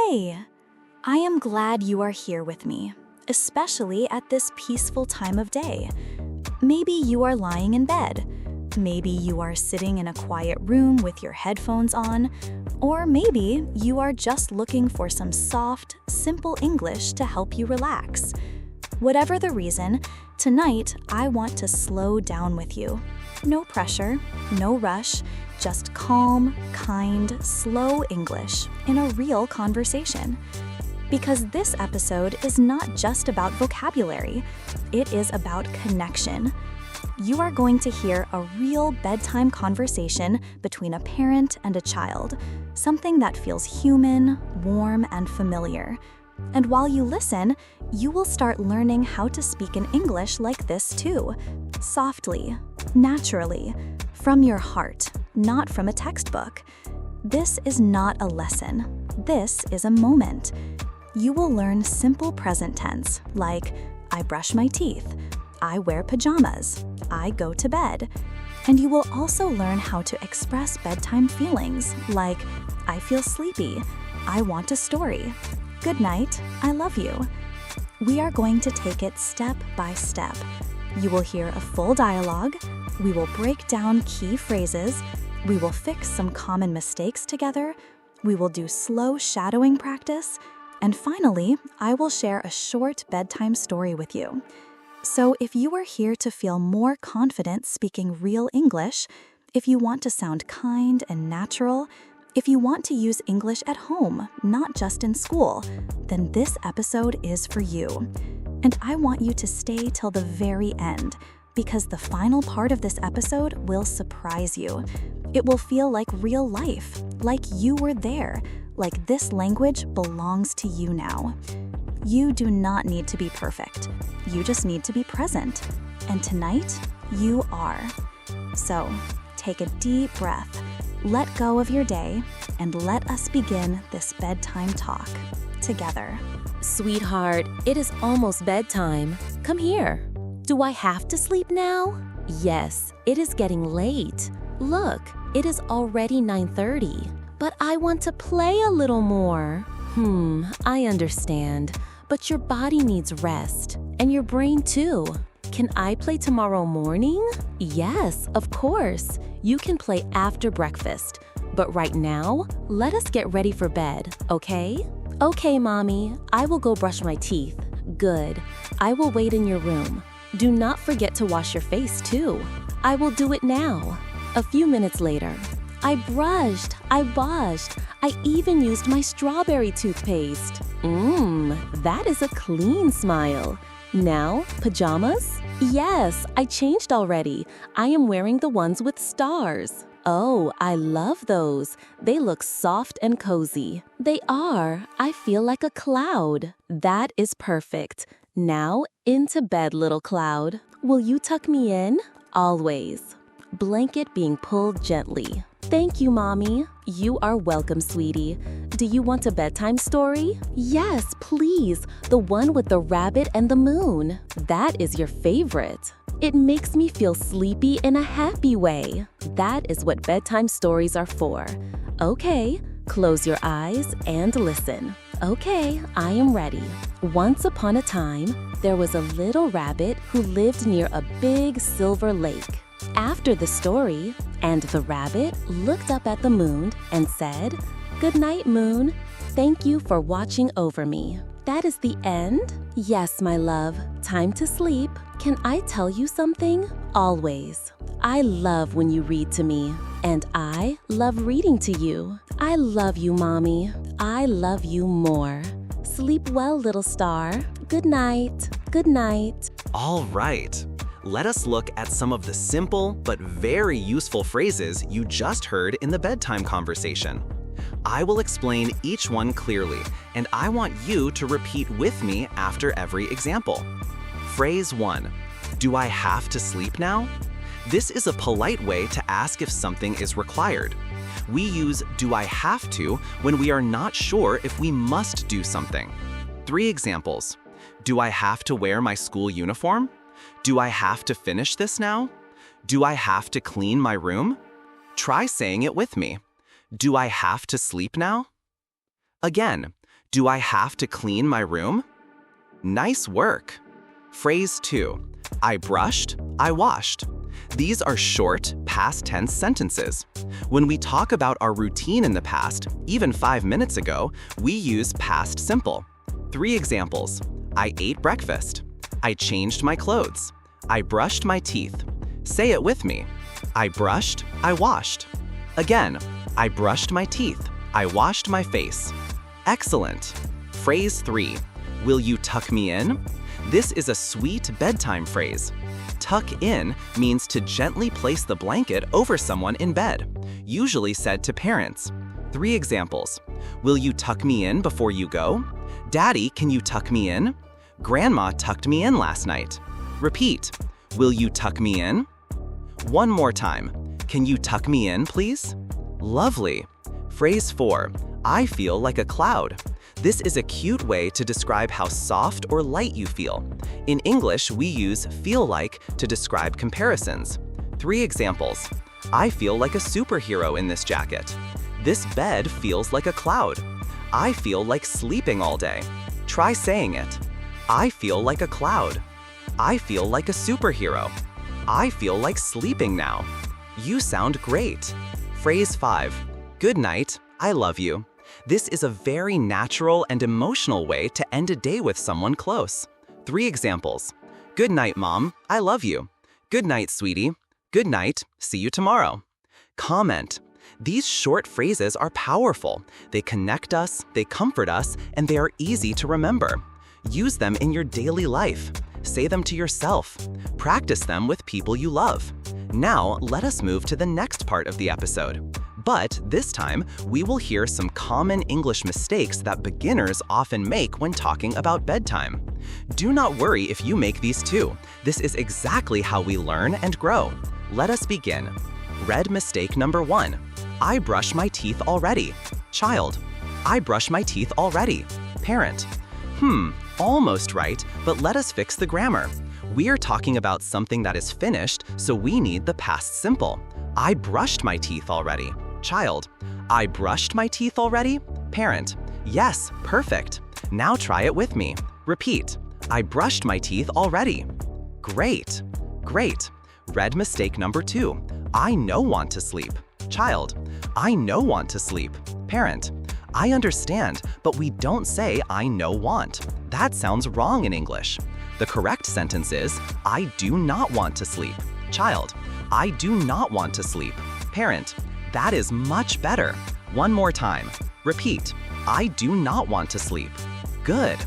Hey, I am glad you are here with me, especially at this peaceful time of day. Maybe you are lying in bed. Maybe you are sitting in a quiet room with your headphones on, or maybe you are just looking for some soft, simple English to help you relax. Whatever the reason, tonight I want to slow down with you. No pressure, no rush, just calm, kind, slow English in a real conversation. Because this episode is not just about vocabulary, it is about connection. You are going to hear a real bedtime conversation between a parent and a child, something that feels human, warm, and familiar. And while you listen, you will start learning how to speak in English like this too, softly, naturally, from your heart, not from a textbook. This is not a lesson. This is a moment. You will learn simple present tense like I brush my teeth, I wear pajamas, I go to bed. And you will also learn how to express bedtime feelings like I feel sleepy, I want a story, good night, I love you. We are going to take it step by step. You will hear a full dialogue, we will break down key phrases, we will fix some common mistakes together, we will do slow shadowing practice, and finally, I will share a short bedtime story with you. So if you are here to feel more confident speaking real English, if you want to sound kind and natural, if you want to use English at home, not just in school, then this episode is for you. And I want you to stay till the very end, because the final part of this episode will surprise you. It will feel like real life, like you were there, like this language belongs to you now. You do not need to be perfect. You just need to be present. And tonight, you are. So, take a deep breath, let go of your day, and let us begin this bedtime talk together. Sweetheart, it is almost bedtime. Come here. Do I have to sleep now? Yes, it is getting late. Look, it is already 9:30. But I want to play a little more. I understand. But your body needs rest, and your brain too. Can I play tomorrow morning? Yes, of course. You can play after breakfast. But right now, let us get ready for bed, okay? Okay, Mommy, I will go brush my teeth. Good. I will wait in your room. Do not forget to wash your face too. I will do it now. A few minutes later, I brushed, I washed, I even used my strawberry toothpaste. That is a clean smile. Now, pajamas? Yes, I changed already. I am wearing the ones with stars. Oh, I love those. They look soft and cozy. They are. I feel like a cloud. That is perfect. Now, into bed, little cloud. Will you tuck me in? Always. Blanket being pulled gently. Thank you, Mommy. You are welcome, sweetie. Do you want a bedtime story? Yes, please. The one with the rabbit and the moon. That is your favorite. It makes me feel sleepy in a happy way. That is what bedtime stories are for. Okay, close your eyes and listen. Okay, I am ready. Once upon a time, there was a little rabbit who lived near a big silver lake. After the story, and the rabbit looked up at the moon and said, "Good night, moon. Thank you for watching over me." That is the end? Yes, my love. Time to sleep. Can I tell you something? Always. I love when you read to me, and I love reading to you. I love you, Mommy. I love you more. Sleep well, little star. Good night. Good night. All right. Let us look at some of the simple but very useful phrases you just heard in the bedtime conversation. I will explain each one clearly, and I want you to repeat with me after every example. Phrase 1. Do I have to sleep now? This is a polite way to ask if something is required. We use do I have to when we are not sure if we must do something. 3 examples. Do I have to wear my school uniform? Do I have to finish this now? Do I have to clean my room? Try saying it with me. Do I have to sleep now? Again, Do I have to clean my room? Nice work. Phrase 2. I brushed, I washed. These are short, past tense sentences. When we talk about our routine in the past, even 5 minutes ago, we use past simple. 3 examples. I ate breakfast. I changed my clothes. I brushed my teeth. Say it with me. I brushed, I washed. Again, I brushed my teeth. I washed my face. Excellent. Phrase 3. Will you tuck me in? This is a sweet bedtime phrase. Tuck in means to gently place the blanket over someone in bed, usually said to parents. 3 examples. Will you tuck me in before you go? Daddy, can you tuck me in? Grandma tucked me in last night. Repeat. Will you tuck me in? One more time. Can you tuck me in, please? Lovely. Phrase 4. I feel like a cloud. This is a cute way to describe how soft or light you feel. In English, we use feel like to describe comparisons. 3 examples. I feel like a superhero in this jacket. This bed feels like a cloud. I feel like sleeping all day. Try saying it. I feel like a cloud. I feel like a superhero. I feel like sleeping now. You sound great. Phrase 5. Good night, I love you. This is a very natural and emotional way to end a day with someone close. 3 examples. Good night, Mom, I love you. Good night, sweetie. Good night, see you tomorrow. Comment. These short phrases are powerful. They connect us, they comfort us, and they are easy to remember. Use them in your daily life. Say them to yourself. Practice them with people you love. Now, let us move to the next part of the episode. But this time, we will hear some common English mistakes that beginners often make when talking about bedtime. Do not worry if you make these too. This is exactly how we learn and grow. Let us begin. Read mistake number 1. I brush my teeth already. Child. I brush my teeth already. Parent. Almost right, but let us fix the grammar. We are talking about something that is finished, so we need the past simple. I brushed my teeth already. Child. I brushed my teeth already? Parent. Yes, perfect. Now try it with me. Repeat. I brushed my teeth already. Great. Great. Read mistake number 2. I know want to sleep. Child. I know want to sleep. Parent. I understand, but we don't say I know want. That sounds wrong in English. The correct sentence is, I do not want to sleep. Child. I do not want to sleep. Parent. That is much better. One more time. Repeat. I do not want to sleep. Good.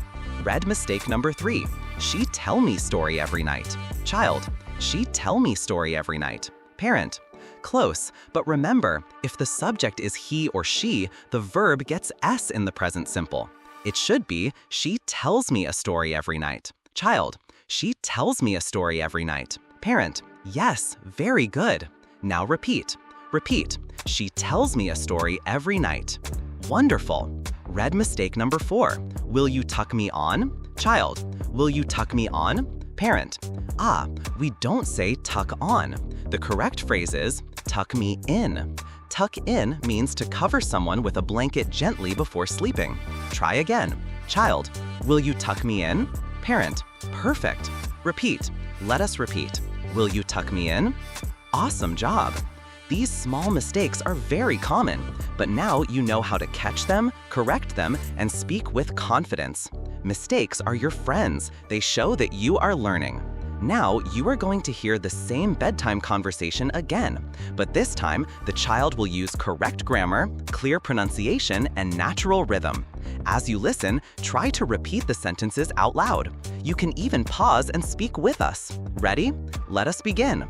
Read mistake number 3. She tell me story every night. Child. She tell me story every night. Parent. Close, but remember, if the subject is he or she, the verb gets S in the present simple. It should be, she tells me a story every night. Child. She tells me a story every night. Parent. Yes, very good. Now repeat. Repeat. She tells me a story every night. Wonderful. Read mistake number 4. Will you tuck me on? Child. Will you tuck me on? Parent. We don't say tuck on. The correct phrase is tuck me in. Tuck in means to cover someone with a blanket gently before sleeping. Try again. Child. Will you tuck me in? Parent. Perfect. Repeat. Let us repeat. Will you tuck me in? Awesome job. These small mistakes are very common, but now you know how to catch them, correct them, and speak with confidence. Mistakes are your friends. They show that you are learning. Now you are going to hear the same bedtime conversation again, but this time the child will use correct grammar, clear pronunciation, and natural rhythm. As you listen, try to repeat the sentences out loud. You can even pause and speak with us. Ready? Let us begin.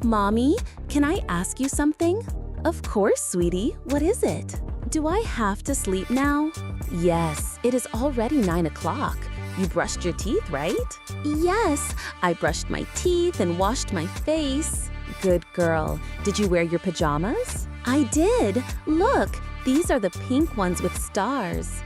Mommy, can I ask you something? Of course, sweetie. What is it? Do I have to sleep now? Yes, it is already 9 o'clock. You brushed your teeth, right? Yes, I brushed my teeth and washed my face. Good girl. Did you wear your pajamas? I did. Look, these are the pink ones with stars.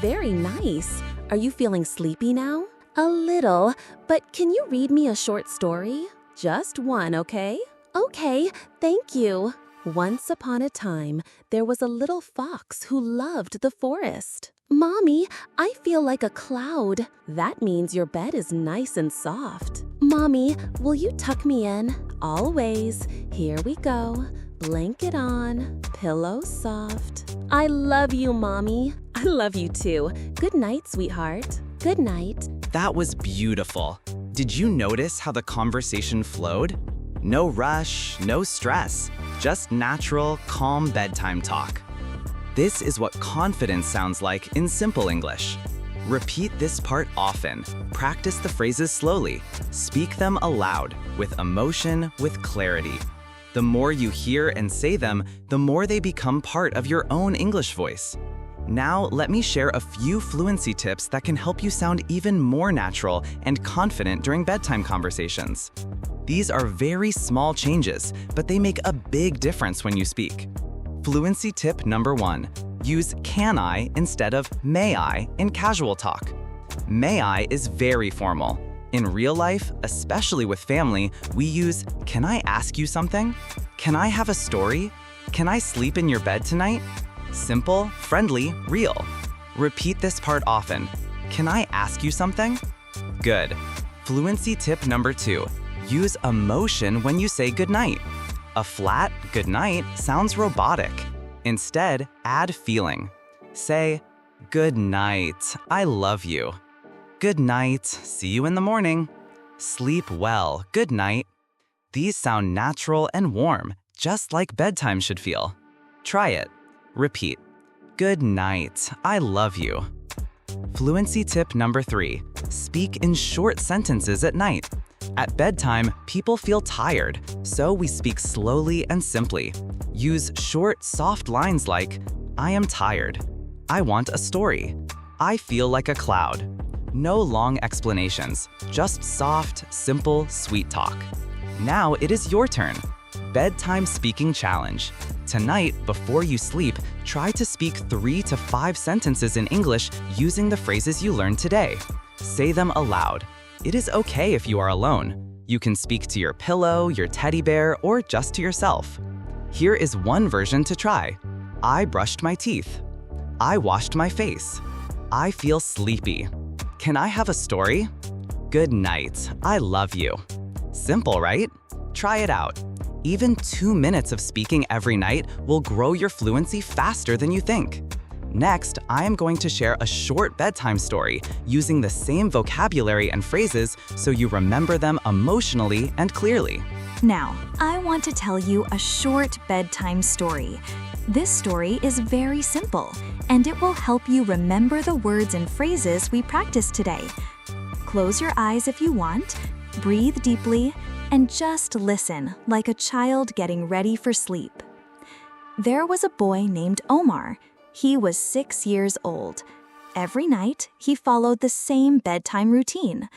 Very nice. Are you feeling sleepy now? A little, but can you read me a short story? Just one, okay? Okay, thank you. Once upon a time, there was a little fox who loved the forest. Mommy, I feel like a cloud. That means your bed is nice and soft. Mommy, will you tuck me in? Always. Here we go. Blanket on, pillow soft. I love you, Mommy. I love you too. Good night, sweetheart. Good night. That was beautiful. Did you notice how the conversation flowed? No rush, no stress, just natural, calm bedtime talk. This is what confidence sounds like in simple English. Repeat this part often. Practice the phrases slowly. Speak them aloud, with emotion, with clarity. The more you hear and say them, the more they become part of your own English voice. Now, let me share a few fluency tips that can help you sound even more natural and confident during bedtime conversations. These are very small changes, but they make a big difference when you speak. Fluency tip number 1. Use can I instead of may I in casual talk. May I is very formal. In real life, especially with family, we use can I ask you something? Can I have a story? Can I sleep in your bed tonight? Simple, friendly, real. Repeat this part often. Can I ask you something? Good. Fluency tip number 2. Use emotion when you say goodnight. A flat good night sounds robotic. Instead, add feeling. Say, good night, I love you. Good night, see you in the morning. Sleep well, good night. These sound natural and warm, just like bedtime should feel. Try it. Repeat. Good night, I love you. Fluency tip number 3. Speak in short sentences at night. At bedtime, people feel tired, so we speak slowly and simply. Use short, soft lines like, I am tired. I want a story. I feel like a cloud. No long explanations, just soft, simple, sweet talk. Now it is your turn. Bedtime Speaking Challenge. Tonight, before you sleep, try to speak 3 to 5 sentences in English using the phrases you learned today. Say them aloud. It is okay if you are alone. You can speak to your pillow, your teddy bear, or just to yourself. Here is one version to try. I brushed my teeth. I washed my face. I feel sleepy. Can I have a story? Good night. I love you. Simple, right? Try it out. Even 2 minutes of speaking every night will grow your fluency faster than you think. Next, I am going to share a short bedtime story using the same vocabulary and phrases so you remember them emotionally and clearly. Now, I want to tell you a short bedtime story. This story is very simple, and it will help you remember the words and phrases we practiced today. Close your eyes if you want, breathe deeply, and just listen like a child getting ready for sleep. There was a boy named Omar. He was 6 years old. Every night, he followed the same bedtime routine.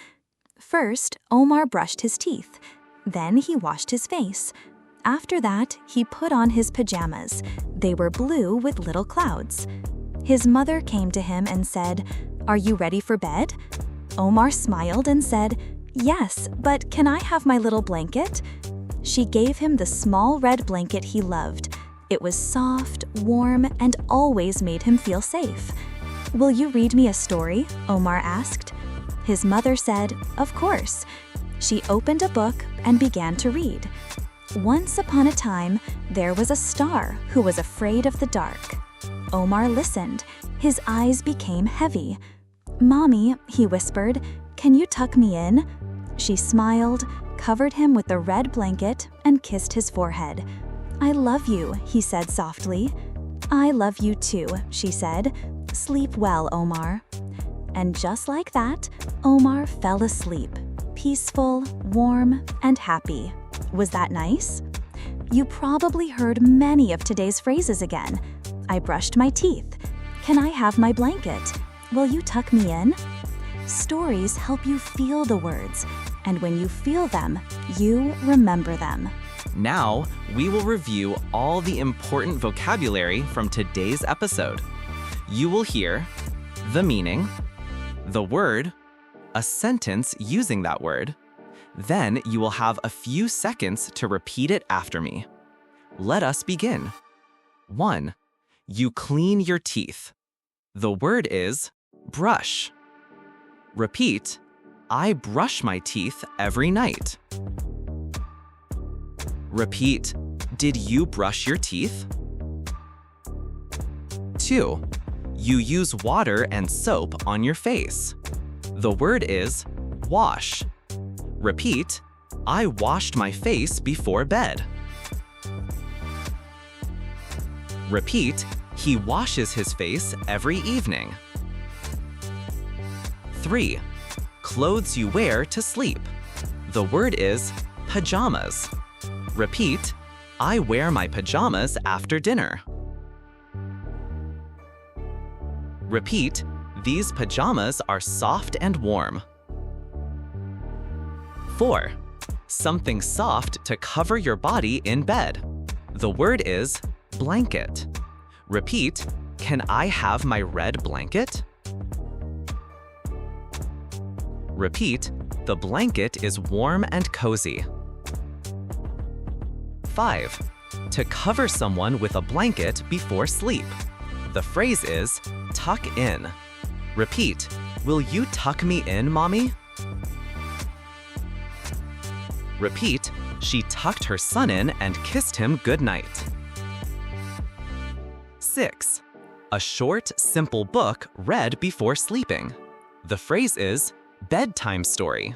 First, Omar brushed his teeth. Then he washed his face. After that, he put on his pajamas. They were blue with little clouds. His mother came to him and said, "Are you ready for bed?" Omar smiled and said, "Yes, but can I have my little blanket?" She gave him the small red blanket he loved. It was soft, warm, and always made him feel safe. "Will you read me a story?" Omar asked. His mother said, "Of course." She opened a book and began to read. Once upon a time, there was a star who was afraid of the dark. Omar listened. His eyes became heavy. "Mommy," he whispered, "can you tuck me in?" She smiled, covered him with the red blanket, and kissed his forehead. "I love you," he said softly. "I love you too," she said. "Sleep well, Omar." And just like that, Omar fell asleep, peaceful, warm, and happy. Was that nice? You probably heard many of today's phrases again. I brushed my teeth. Can I have my blanket? Will you tuck me in? Stories help you feel the words, and when you feel them, you remember them. Now, we will review all the important vocabulary from today's episode. You will hear the meaning, the word, a sentence using that word. Then you will have a few seconds to repeat it after me. Let us begin. 1. You clean your teeth. The word is brush. Repeat, I brush my teeth every night. Repeat, did you brush your teeth? 2. You use water and soap on your face. The word is wash. Repeat, I washed my face before bed. Repeat, he washes his face every evening. 3. Clothes you wear to sleep. The word is pajamas. Repeat, I wear my pajamas after dinner. Repeat, these pajamas are soft and warm. 4. Something soft to cover your body in bed. The word is blanket. Repeat, can I have my red blanket? Repeat, the blanket is warm and cozy. 5. To cover someone with a blanket before sleep. The phrase is tuck in. Repeat, will you tuck me in, Mommy? Repeat, she tucked her son in and kissed him goodnight. 6. A short, simple book read before sleeping. The phrase is bedtime story.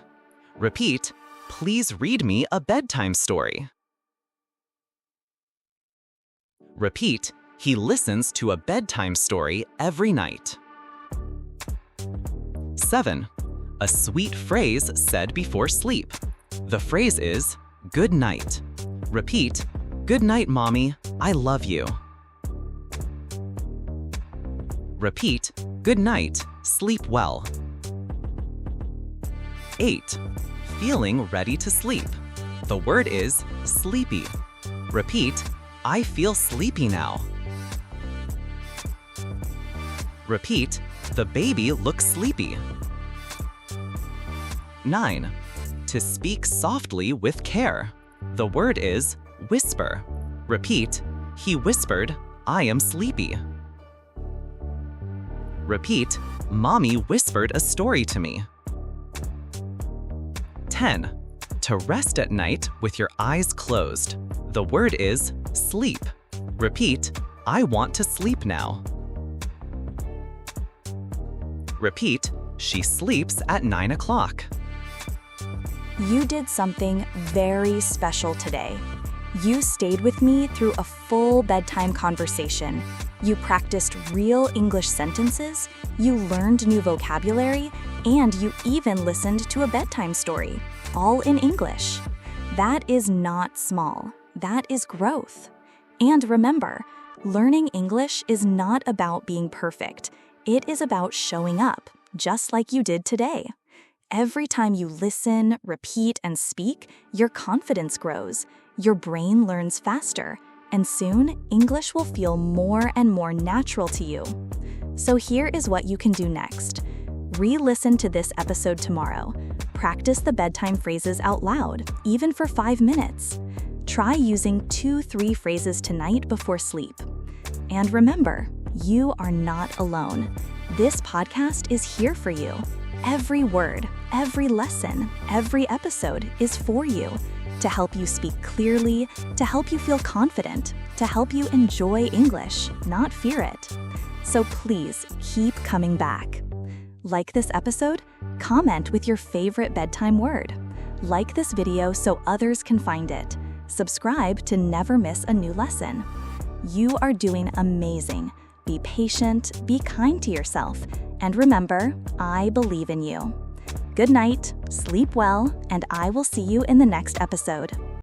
Repeat, please read me a bedtime story. Repeat, he listens to a bedtime story every night. 7. A sweet phrase said before sleep. The phrase is good night. Repeat, good night, Mommy, I love you. Repeat, good night, sleep well. 8. Feeling ready to sleep. The word is sleepy. Repeat, I feel sleepy now. Repeat, the baby looks sleepy. 9. To speak softly with care. The word is whisper. Repeat, he whispered, I am sleepy. Repeat, Mommy whispered a story to me. 10. To rest at night with your eyes closed. The word is sleep. Repeat, I want to sleep now. Repeat, she sleeps at 9 o'clock. You did something very special today. You stayed with me through a full bedtime conversation. You practiced real English sentences, you learned new vocabulary, and you even listened to a bedtime story, all in English. That is not small. That is growth. And remember, learning English is not about being perfect. It is about showing up, just like you did today. Every time you listen, repeat, and speak, your confidence grows, your brain learns faster, and soon English will feel more and more natural to you. So here is what you can do next. Re-listen to this episode tomorrow. Practice the bedtime phrases out loud, even for 5 minutes. Try using 2-3 phrases tonight before sleep. And remember, you are not alone. This podcast is here for you. Every word, every lesson, every episode is for you, to help you speak clearly, to help you feel confident, to help you enjoy English, not fear it. So please keep coming back. Like this episode? Comment with your favorite bedtime word. Like this video so others can find it. Subscribe to never miss a new lesson. You are doing amazing. Be patient, be kind to yourself, and remember, I believe in you. Good night, sleep well, and I will see you in the next episode.